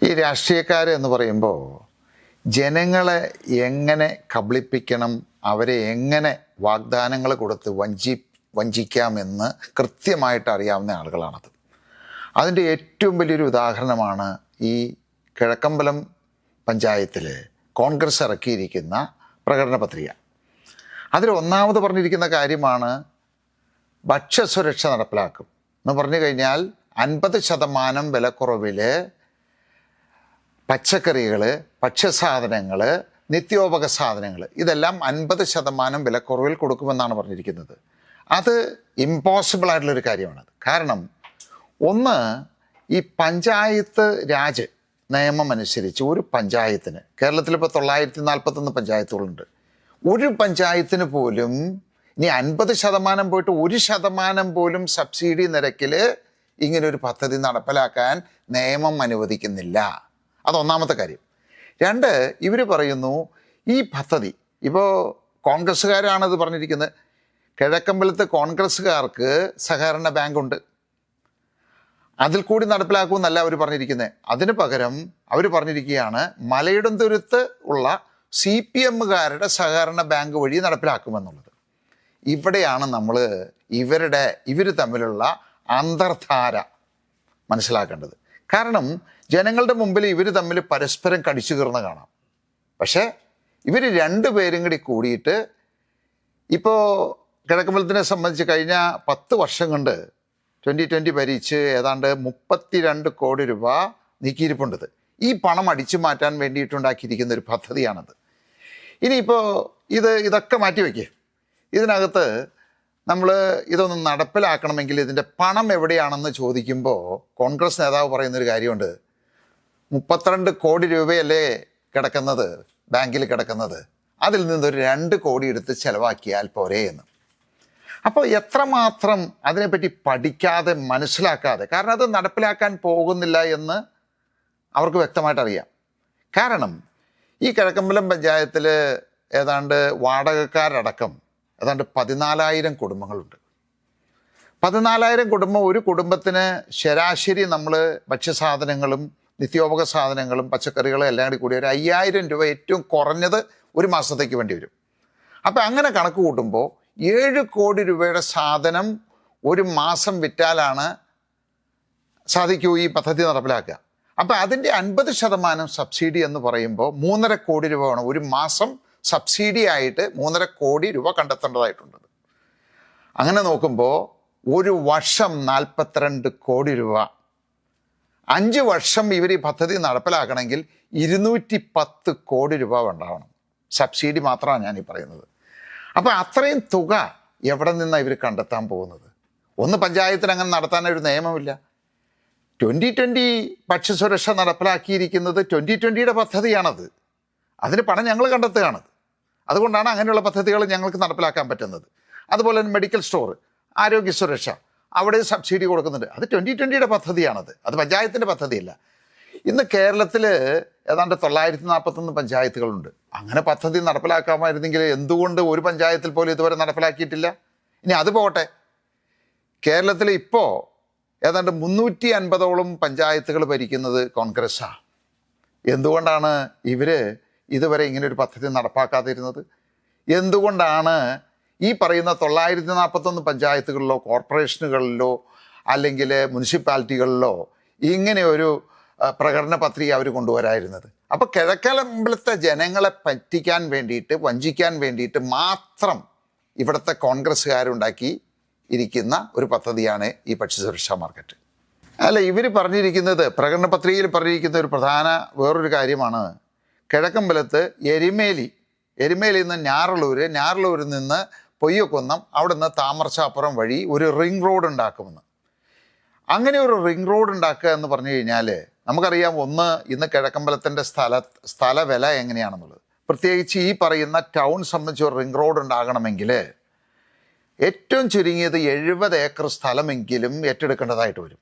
ഈ രാഷ്ട്രീയക്കാരെന്ന് പറയുമ്പോൾ ജനങ്ങളെ എങ്ങനെ കബളിപ്പിക്കണം, അവരെ എങ്ങനെ വാഗ്ദാനങ്ങൾ കൊടുത്ത് വഞ്ചിക്കാമെന്ന് കൃത്യമായിട്ട് അറിയാവുന്ന ആളുകളാണത്. അതിൻ്റെ ഏറ്റവും വലിയൊരു ഉദാഹരണമാണ് ഈ കിഴക്കമ്പലം പഞ്ചായത്തിൽ കോൺഗ്രസ് ഇറക്കിയിരിക്കുന്ന പ്രകടന പത്രിക. അതിൽ ഒന്നാമത് പറഞ്ഞിരിക്കുന്ന കാര്യമാണ് ഭക്ഷ്യസുരക്ഷ നടപ്പിലാക്കും എന്ന് പറഞ്ഞു കഴിഞ്ഞാൽ 50% വിലക്കുറവിൽ പച്ചക്കറികൾ, ഭക്ഷ്യസാധനങ്ങൾ, നിത്യോപക സാധനങ്ങൾ ഇതെല്ലാം 50% വിലക്കുറവിൽ കൊടുക്കുമെന്നാണ് പറഞ്ഞിരിക്കുന്നത്. അത് ഇമ്പോസിബിൾ ആയിട്ടുള്ളൊരു കാര്യമാണത്. കാരണം ഒന്ന്, ഈ പഞ്ചായത്ത് രാജ് നിയമം അനുസരിച്ച് ഒരു പഞ്ചായത്തിന്, കേരളത്തിൽ ഇപ്പോൾ 941 പഞ്ചായത്തുകളുണ്ട്, ഒരു പഞ്ചായത്തിന് പോലും ഇനി 50% പോയിട്ട് 1% പോലും സബ്സിഡി നിരക്കിൽ ഇങ്ങനൊരു പദ്ധതി നടപ്പിലാക്കാൻ നിയമം അനുവദിക്കുന്നില്ല. അതൊന്നാമത്തെ കാര്യം. രണ്ട്, ഇവർ പറയുന്നു ഈ പദ്ധതി, ഇപ്പോൾ കോൺഗ്രസ്സുകാരാണത് പറഞ്ഞിരിക്കുന്നത്, കിഴക്കമ്പലത്ത് കോൺഗ്രസ്സുകാർക്ക് സഹകരണ ബാങ്കുണ്ട്, അതിൽ കൂടി നടപ്പിലാക്കുമെന്നല്ല അവർ പറഞ്ഞിരിക്കുന്നത്. അതിന് പകരം അവർ പറഞ്ഞിരിക്കുകയാണ് മലയിടംതുരുത്ത് ഉള്ള CPMകാരുടെ സഹകരണ ബാങ്ക് വഴി നടപ്പിലാക്കുമെന്നുള്ളത്. ഇവിടെയാണ് നമ്മൾ ഇവർ തമ്മിലുള്ള അന്തർധാര മനസ്സിലാക്കേണ്ടത്. കാരണം ജനങ്ങളുടെ മുമ്പിൽ ഇവർ തമ്മിൽ പരസ്പരം കടിച്ചു കീർന്ന് കാണാം. പക്ഷേ ഇവർ രണ്ടുപേരും കൂടിയിട്ട് ഇപ്പോൾ കിഴക്കമ്പലത്തിനെ സംബന്ധിച്ച് കഴിഞ്ഞ 10 വർഷം കൊണ്ട് 2020 ഭരിച്ച് ഏതാണ്ട് 32 കോടി രൂപ നീക്കിയിരിപ്പുണ്ടത്. ഈ പണം അടിച്ചു മാറ്റാൻ വേണ്ടിയിട്ടുണ്ടാക്കിയിരിക്കുന്ന ഒരു പദ്ധതിയാണത്. ഇനിയിപ്പോൾ ഇതൊക്കെ മാറ്റി വയ്ക്കുക. ഇതിനകത്ത് നമ്മൾ ഇതൊന്ന് നടപ്പിലാക്കണമെങ്കിൽ ഇതിൻ്റെ പണം എവിടെയാണെന്ന് ചോദിക്കുമ്പോൾ കോൺഗ്രസ് നേതാവ് പറയുന്നൊരു കാര്യമുണ്ട്. 32 കോടി രൂപയല്ലേ കിടക്കുന്നത്, ബാങ്കിൽ കിടക്കുന്നത്, അതിൽ നിന്നൊരു 2 കോടി എടുത്ത് ചിലവാക്കിയാൽ പോരേ എന്ന്. അപ്പോൾ എത്രമാത്രം അതിനെപ്പറ്റി പഠിക്കാതെ മനസ്സിലാക്കാതെ, കാരണം അത് നടപ്പിലാക്കാൻ പോകുന്നില്ല എന്ന് അവർക്ക് വ്യക്തമായിട്ട് അറിയാം. കാരണം ഈ കിഴക്കമ്പലം പഞ്ചായത്തിൽ ഏതാണ്ട് വാടകക്കാരടക്കം ഏതാണ്ട് 14,000 കുടുംബങ്ങളുണ്ട്. 14,000 കുടുംബം, ഒരു കുടുംബത്തിന് ശരാശരി നമ്മൾ ഭക്ഷ്യസാധനങ്ങളും നിത്യോപക സാധനങ്ങളും പച്ചക്കറികളും എല്ലാം കൂടി ഒരു 5,000 രൂപ ഏറ്റവും കുറഞ്ഞത് ഒരു മാസത്തേക്ക് വേണ്ടി വരും. അപ്പം അങ്ങനെ കണക്ക് കൂട്ടുമ്പോൾ 7 കോടി രൂപയുടെ സാധനം ഒരു മാസം വിറ്റാലാണ് സാധിക്കൂ ഈ പദ്ധതി നടപ്പിലാക്കുക. അപ്പം അതിൻ്റെ 50% സബ്സിഡി എന്ന് പറയുമ്പോൾ 3.5 കോടി രൂപ വേണം ഒരു മാസം സബ്സിഡി ആയിട്ട് 3.5 കോടി രൂപ കണ്ടെത്തേണ്ടതായിട്ടുണ്ട്. അങ്ങനെ നോക്കുമ്പോൾ ഒരു വർഷം 42 കോടി രൂപ. 5 വർഷം ഇവർ ഈ പദ്ധതി നടപ്പിലാക്കണമെങ്കിൽ 210 കോടി രൂപ ഉണ്ടാവണം. സബ്സിഡി മാത്രമാണ് ഞാനീ പറയുന്നത്. അപ്പോൾ അത്രയും തുക എവിടെ നിന്നാണ് ഇവർ കണ്ടെത്താൻ പോകുന്നത്? ഒന്ന്, പഞ്ചായത്തിന് അങ്ങനെ നടത്താനൊരു നിയമമില്ല. 2020 ഭക്ഷ്യസുരക്ഷ നടപ്പിലാക്കിയിരിക്കുന്നത് 2020യുടെ പദ്ധതിയാണത്. അതിന് പണം ഞങ്ങൾ കണ്ടെത്തുകയാണത്. അതുകൊണ്ടാണ് അങ്ങനെയുള്ള പദ്ധതികൾ ഞങ്ങൾക്ക് നടപ്പിലാക്കാൻ പറ്റുന്നത്. അതുപോലെ തന്നെ മെഡിക്കൽ സ്റ്റോർ, ആരോഗ്യ സുരക്ഷ, അവിടെ സബ്സിഡി കൊടുക്കുന്നുണ്ട്. അത് 2020യുടെ പദ്ധതിയാണത്, അത് പഞ്ചായത്തിൻ്റെ പദ്ധതിയല്ല. ഇന്ന് കേരളത്തിൽ ഏതാണ്ട് 941 പഞ്ചായത്തുകളുണ്ട്. അങ്ങനെ പദ്ധതി നടപ്പിലാക്കാമായിരുന്നെങ്കിൽ എന്തുകൊണ്ട് ഒരു പഞ്ചായത്തിൽ പോലും ഇതുവരെ നടപ്പിലാക്കിയിട്ടില്ല? ഇനി അത് പോകട്ടെ, കേരളത്തിൽ ഇപ്പോൾ ഏതാണ്ട് 350ഓളം പഞ്ചായത്തുകൾ ഭരിക്കുന്നത് കോൺഗ്രസ്സാണ്. എന്തുകൊണ്ടാണ് ഇവർ ഇതുവരെ ഇങ്ങനൊരു പദ്ധതി നടപ്പാക്കാതിരുന്നത്? എന്തുകൊണ്ടാണ് ഈ പറയുന്ന 941 പഞ്ചായത്തുകളിലോ കോർപ്പറേഷനുകളിലോ അല്ലെങ്കിൽ മുനിസിപ്പാലിറ്റികളിലോ ഇങ്ങനെ ഒരു പ്രകടന പത്രിക അവർ കൊണ്ടുവരായിരുന്നത്? അപ്പോൾ കിഴക്കമ്പലത്തെ ജനങ്ങളെ പറ്റിക്കാൻ വേണ്ടിയിട്ട്, വഞ്ചിക്കാൻ വേണ്ടിയിട്ട് മാത്രം ഇവിടുത്തെ കോൺഗ്രസ്സുകാരുണ്ടാക്കി ഇരിക്കുന്ന ഒരു പദ്ധതിയാണ് ഈ ഭക്ഷ്യസുരക്ഷാ മാർക്കറ്റ്. അല്ല, ഇവർ പറഞ്ഞിരിക്കുന്നത്, പ്രകടന പത്രികയിൽ പറഞ്ഞിരിക്കുന്ന ഒരു പ്രധാന വേറൊരു കാര്യമാണ് കിഴക്കമ്പലത്ത് എരുമേലിയിൽ നിന്ന് ഞാറളൂരിൽ നിന്ന് പൊയ്യക്കുന്നം, അവിടെ നിന്ന് താമരശാപ്പുറം വഴി ഒരു റിംഗ് റോഡ് ഉണ്ടാക്കുമെന്ന്. അങ്ങനെ ഒരു റിംഗ് റോഡ് ഉണ്ടാക്കുക എന്ന് പറഞ്ഞു കഴിഞ്ഞാൽ നമുക്കറിയാം, ഒന്ന്, ഇന്ന് കിഴക്കമ്പലത്തിൻ്റെ സ്ഥല വില എങ്ങനെയാണെന്നുള്ളത്. പ്രത്യേകിച്ച് ഈ പറയുന്ന ടൗൺ സംബന്ധിച്ച് ഒരു റിംഗ് റോഡ് ഉണ്ടാകണമെങ്കിൽ ഏറ്റവും ചുരുങ്ങിയത് 70 ഏക്കർ സ്ഥലമെങ്കിലും ഏറ്റെടുക്കേണ്ടതായിട്ട് വരും.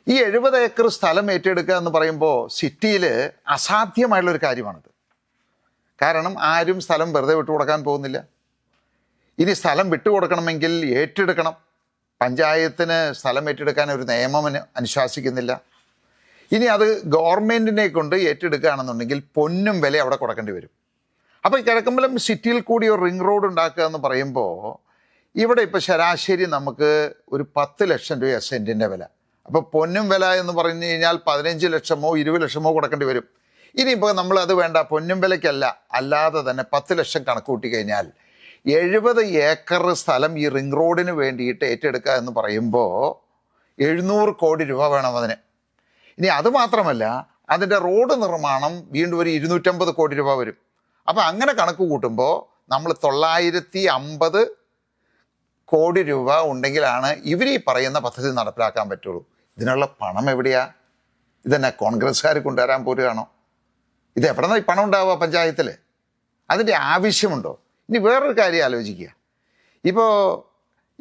ഈ 70 ഏക്കർ സ്ഥലം ഏറ്റെടുക്കുക എന്ന് പറയുമ്പോൾ സിറ്റിയിൽ അസാധ്യമായിട്ടുള്ളൊരു കാര്യമാണിത്. കാരണം ആരും സ്ഥലം വെറുതെ വിട്ടുകൊടുക്കാൻ പോകുന്നില്ല. ഇനി സ്ഥലം വിട്ടുകൊടുക്കണമെങ്കിൽ ഏറ്റെടുക്കണം. പഞ്ചായത്തിന് സ്ഥലം ഏറ്റെടുക്കാൻ ഒരു നിയമം അനുശാസിക്കുന്നില്ല. ഇനി അത് ഗവൺമെൻറ്റിനെ കൊണ്ട് ഏറ്റെടുക്കുകയാണെന്നുണ്ടെങ്കിൽ പൊന്നും വില അവിടെ കൊടുക്കേണ്ടി വരും. അപ്പോൾ ഈ കിഴക്കമ്പലം സിറ്റിയിൽ കൂടി ഒരു റിംഗ് റോഡ് ഉണ്ടാക്കുക എന്ന് പറയുമ്പോൾ ഇവിടെ ഇപ്പോൾ ശരാശരി നമുക്ക് ഒരു 10 ലക്ഷം രൂപ സെൻറ്റിൻ്റെ വില. അപ്പോൾ പൊന്നും വില എന്ന് പറഞ്ഞു കഴിഞ്ഞാൽ 15 ലക്ഷമോ 20 ലക്ഷമോ കൊടുക്കേണ്ടി വരും. ഇനിയിപ്പോൾ നമ്മൾ അത് വേണ്ട, പൊന്നും വിലയ്ക്കല്ല, അല്ലാതെ തന്നെ 10 ലക്ഷം കണക്ക് കൂട്ടി കഴിഞ്ഞാൽ 70 ഏക്കർ സ്ഥലം ഈ റിംഗ് റോഡിന് വേണ്ടിയിട്ട് ഏറ്റെടുക്കുക എന്ന് പറയുമ്പോൾ 700 കോടി രൂപ വേണം അതിന്. ഇനി അതുമാത്രമല്ല, അതിൻ്റെ റോഡ് നിർമ്മാണം വീണ്ടും ഒരു 250 കോടി രൂപ വരും. അപ്പോൾ അങ്ങനെ കണക്ക് കൂട്ടുമ്പോൾ നമ്മൾ 950 കോടി രൂപ ഉണ്ടെങ്കിലാണ് ഇവർ ഈ പറയുന്ന പദ്ധതി നടപ്പിലാക്കാൻ പറ്റുള്ളൂ. ഇതിനുള്ള പണം എവിടെയാ? ഇതെന്നെ കോൺഗ്രസ്സുകാർ കൊണ്ടുവരാൻ പോരുകയാണോ? ഇത് എവിടെ നിന്നാണ് ഈ പണം ഉണ്ടാവുക പഞ്ചായത്തിൽ? അതിൻ്റെ ആവശ്യമുണ്ടോ? ഇനി വേറൊരു കാര്യം ആലോചിക്കുക. ഇപ്പോൾ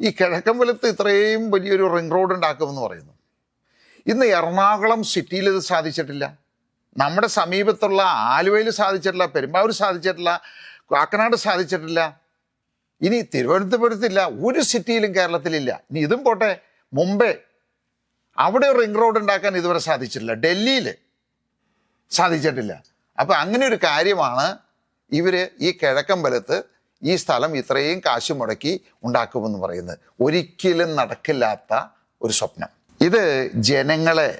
ഈ കിഴക്കമ്പലത്ത് ഇത്രയും വലിയൊരു റിംഗ് റോഡ് ഉണ്ടാക്കുമെന്ന് പറയുന്നു. ഇന്ന് എറണാകുളം സിറ്റിയിൽ ഇത് സാധിച്ചിട്ടില്ല, നമ്മുടെ സമീപത്തുള്ള ആലുവയിൽ സാധിച്ചിട്ടില്ല, പെരുമ്പാവൂർ സാധിച്ചിട്ടില്ല, കാക്കനാട് സാധിച്ചിട്ടില്ല, ഇനി തിരുവനന്തപുരത്തില്ല, ഒരു സിറ്റിയിലും കേരളത്തിലില്ല. ഇനി ഇതും പോട്ടെ, മുംബൈ, അവിടെ ഒരു റിംഗ് റോഡ് ഉണ്ടാക്കാൻ ഇതുവരെ സാധിച്ചിട്ടില്ല, ഡൽഹിയിൽ സാധിച്ചിട്ടില്ല. അപ്പോൾ അങ്ങനെ ഒരു കാര്യമാണ് ഇവർ ഈ കിഴക്കമ്പലത്ത് ഈ സ്ഥലം ഇത്രയും കാശ് മുടക്കി ഉണ്ടാക്കുമെന്ന് പറയുന്നത്. ഒരിക്കലും നടക്കില്ലാത്ത ഒരു സ്വപ്നം. ഇത് ജനങ്ങളെ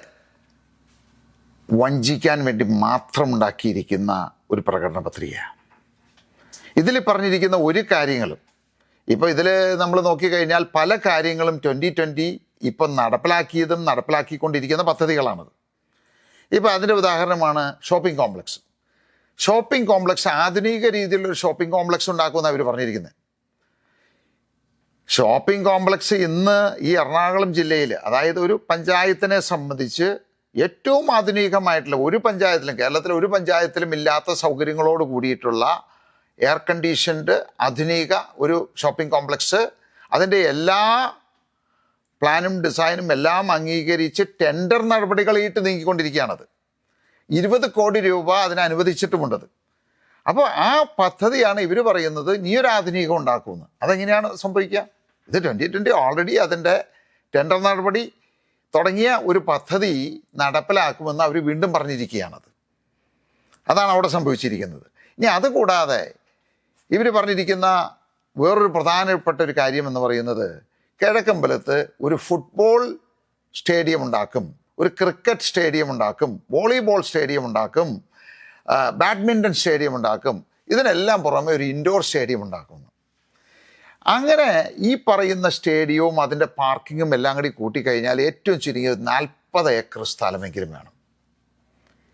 വഞ്ചിക്കാൻ വേണ്ടി മാത്രം ഉണ്ടാക്കിയിരിക്കുന്ന ഒരു പ്രകടന പത്രികയാണ്. ഇതിൽ പറഞ്ഞിരിക്കുന്ന ഒരു കാര്യങ്ങളും, ഇപ്പോൾ ഇതിൽ നമ്മൾ നോക്കിക്കഴിഞ്ഞാൽ പല കാര്യങ്ങളും 2020 ഇപ്പം നടപ്പിലാക്കിയതും നടപ്പിലാക്കിക്കൊണ്ടിരിക്കുന്ന പദ്ധതികളാണത്. ഇപ്പോൾ അതിൻ്റെ ഉദാഹരണമാണ് ഷോപ്പിംഗ് കോംപ്ലക്സ്. ഷോപ്പിംഗ് കോംപ്ലക്സ് ആധുനിക രീതിയിലൊരു ഷോപ്പിംഗ് കോംപ്ലക്സ് ഉണ്ടാക്കുമെന്ന് അവർ പറഞ്ഞിരിക്കുന്നത്. ഷോപ്പിംഗ് കോംപ്ലക്സ് ഇന്ന് ഈ എറണാകുളം ജില്ലയിൽ, അതായത് ഒരു പഞ്ചായത്തിനെ സംബന്ധിച്ച് ഏറ്റവും ആധുനികമായിട്ടുള്ള, ഒരു പഞ്ചായത്തിലും, കേരളത്തിലെ ഒരു പഞ്ചായത്തിലും ഇല്ലാത്ത സൗകര്യങ്ങളോട് കൂടിയിട്ടുള്ള എയർ കണ്ടീഷൻഡ് ആധുനിക ഒരു ഷോപ്പിംഗ് കോംപ്ലക്സ്, അതിൻ്റെ എല്ലാ പ്ലാനും ഡിസൈനും എല്ലാം അംഗീകരിച്ച് ടെൻഡർ നടപടികളായിട്ട് നീങ്ങിക്കൊണ്ടിരിക്കുകയാണത്. 20 കോടി രൂപ അതിന് അനുവദിച്ചിട്ടുമുണ്ടത്. അപ്പോൾ ആ പദ്ധതിയാണ് ഇവർ പറയുന്നത് നീ ഒരു ആധുനികം ഉണ്ടാക്കുമെന്ന്. അതെങ്ങനെയാണ് സംഭവിക്കുക? ഇത് 2020 ഓൾറെഡി അതിൻ്റെ ടെൻഡർ നടപടി തുടങ്ങിയ ഒരു പദ്ധതി നടപ്പിലാക്കുമെന്ന് അവർ വീണ്ടും പറഞ്ഞിരിക്കുകയാണത്. അതാണ് അവിടെ സംഭവിച്ചിരിക്കുന്നത്. ഇനി അതുകൂടാതെ ഇവർ പറഞ്ഞിരിക്കുന്ന വേറൊരു പ്രധാനപ്പെട്ട ഒരു കാര്യം എന്ന് പറയുന്നത്, കിഴക്കമ്പലത്ത് ഒരു ഫുട്ബോൾ സ്റ്റേഡിയം ഉണ്ടാക്കും, ഒരു ക്രിക്കറ്റ് സ്റ്റേഡിയം ഉണ്ടാക്കും, വോളിബോൾ സ്റ്റേഡിയം ഉണ്ടാക്കും, ബാഡ്മിൻ്റൺ സ്റ്റേഡിയം ഉണ്ടാക്കും, ഇതിനെല്ലാം പുറമെ ഒരു ഇൻഡോർ സ്റ്റേഡിയം ഉണ്ടാക്കുന്നു. അങ്ങനെ ഈ പറയുന്ന സ്റ്റേഡിയവും അതിൻ്റെ പാർക്കിങ്ങും എല്ലാം കൂടി കൂട്ടിക്കഴിഞ്ഞാൽ ഏറ്റവും ചുരുങ്ങിയത് 40 ഏക്കർ സ്ഥലമെങ്കിലും വേണം.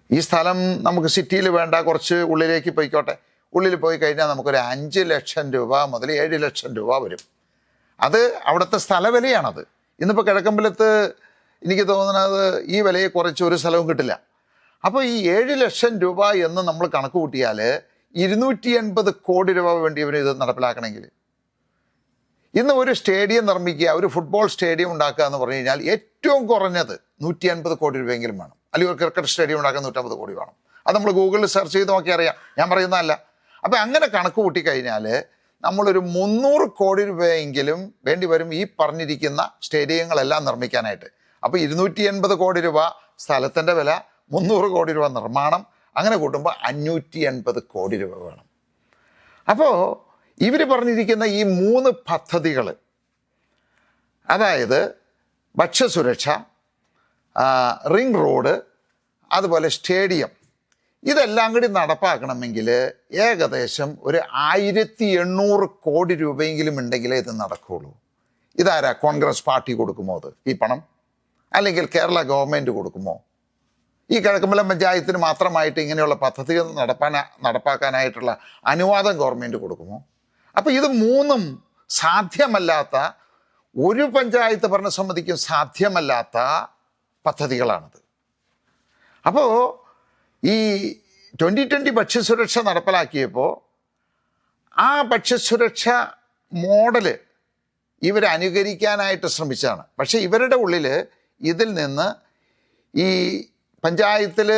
ഈ സ്ഥലം നമുക്ക് സിറ്റിയിൽ വേണ്ട, കുറച്ച് ഉള്ളിലേക്ക് പോയിക്കോട്ടെ. ഉള്ളിൽ പോയി കഴിഞ്ഞാൽ നമുക്കൊരു 5 ലക്ഷം രൂപ മുതൽ 7 ലക്ഷം രൂപ വരും. അത് അവിടുത്തെ സ്ഥലവിലയാണത്. ഇന്നിപ്പോൾ കിഴക്കമ്പലത്ത് എനിക്ക് തോന്നുന്നത് ഈ വിലയെ കുറച്ച് ഒരു സ്ഥലവും കിട്ടില്ല. അപ്പോൾ ഈ 7 ലക്ഷം രൂപ എന്ന് നമ്മൾ കണക്ക് കൂട്ടിയാൽ 280 കോടി രൂപ വേണ്ടി ഇവർ ഇത് നടപ്പിലാക്കണമെങ്കിൽ, ഇന്ന് ഒരു സ്റ്റേഡിയം നിർമ്മിക്കുക, ഒരു ഫുട്ബോൾ സ്റ്റേഡിയം ഉണ്ടാക്കുക എന്ന് പറഞ്ഞു കഴിഞ്ഞാൽ ഏറ്റവും കുറഞ്ഞത് 150 കോടി രൂപയെങ്കിലും വേണം. അല്ലെങ്കിൽ ഒരു ക്രിക്കറ്റ് സ്റ്റേഡിയം ഉണ്ടാക്കാൻ 150 കോടി വേണം. അത് നമ്മൾ ഗൂഗിളിൽ സെർച്ച് ചെയ്ത് നോക്കി അറിയാം, ഞാൻ പറയുന്നതല്ല. അപ്പോൾ അങ്ങനെ കണക്ക് കൂട്ടിക്കഴിഞ്ഞാൽ നമ്മളൊരു 300 കോടി രൂപയെങ്കിലും വേണ്ടി വരും ഈ പറഞ്ഞിരിക്കുന്ന സ്റ്റേഡിയങ്ങളെല്ലാം നിർമ്മിക്കാനായിട്ട്. അപ്പോൾ 280 കോടി രൂപ സ്ഥലത്തിൻ്റെ വില, 300 കോടി രൂപ നിർമ്മാണം, അങ്ങനെ കൂട്ടുമ്പോൾ 580 കോടി രൂപ വേണം. അപ്പോൾ ഇവർ പറഞ്ഞിരിക്കുന്ന ഈ 3 പദ്ധതികൾ, അതായത് ഭക്ഷ്യസുരക്ഷ, റിംഗ് റോഡ്, അതുപോലെ സ്റ്റേഡിയം, ഇതെല്ലാം കൂടി നടപ്പാക്കണമെങ്കിൽ ഏകദേശം ഒരു 1800 കോടി രൂപയെങ്കിലും ഉണ്ടെങ്കിലേ ഇത് നടക്കുകയുള്ളൂ. ഇതാരാ? കോൺഗ്രസ് പാർട്ടി കൊടുക്കുമോ അത് ഈ പണം? അല്ലെങ്കിൽ കേരള ഗവൺമെൻറ് കൊടുക്കുമോ? ഈ കിഴക്കമ്പലം പഞ്ചായത്തിന് മാത്രമായിട്ട് ഇങ്ങനെയുള്ള പദ്ധതികൾ നടപ്പാക്കാനായിട്ടുള്ള അനുവാദം ഗവൺമെൻറ് കൊടുക്കുമോ? അപ്പോൾ ഇത് 3ഉം സാധ്യമല്ലാത്ത, ഒരു പഞ്ചായത്ത് ഭരണസമിതിക്കും സാധ്യമല്ലാത്ത പദ്ധതികളാണത്. അപ്പോൾ ഈ 2020 ഭക്ഷ്യസുരക്ഷ നടപ്പിലാക്കിയപ്പോൾ ആ ഭക്ഷ്യസുരക്ഷ മോഡല് ഇവർ അനുകരിക്കാനായിട്ട് ശ്രമിച്ചതാണ്. പക്ഷേ ഇവരുടെ ഉള്ളിൽ ഇതിൽ നിന്ന് ഈ പഞ്ചായത്തിൽ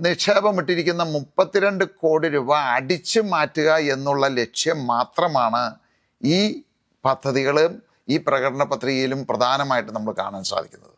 നിക്ഷേപം ഇട്ടിരിക്കുന്ന 32 കോടി രൂപ അടിച്ചു മാറ്റുക എന്നുള്ള ലക്ഷ്യം മാത്രമാണ് ഈ പദ്ധതികളും ഈ പ്രകടന പത്രികയിലും പ്രധാനമായിട്ട് നമ്മൾ കാണാൻ സാധിക്കുന്നത്.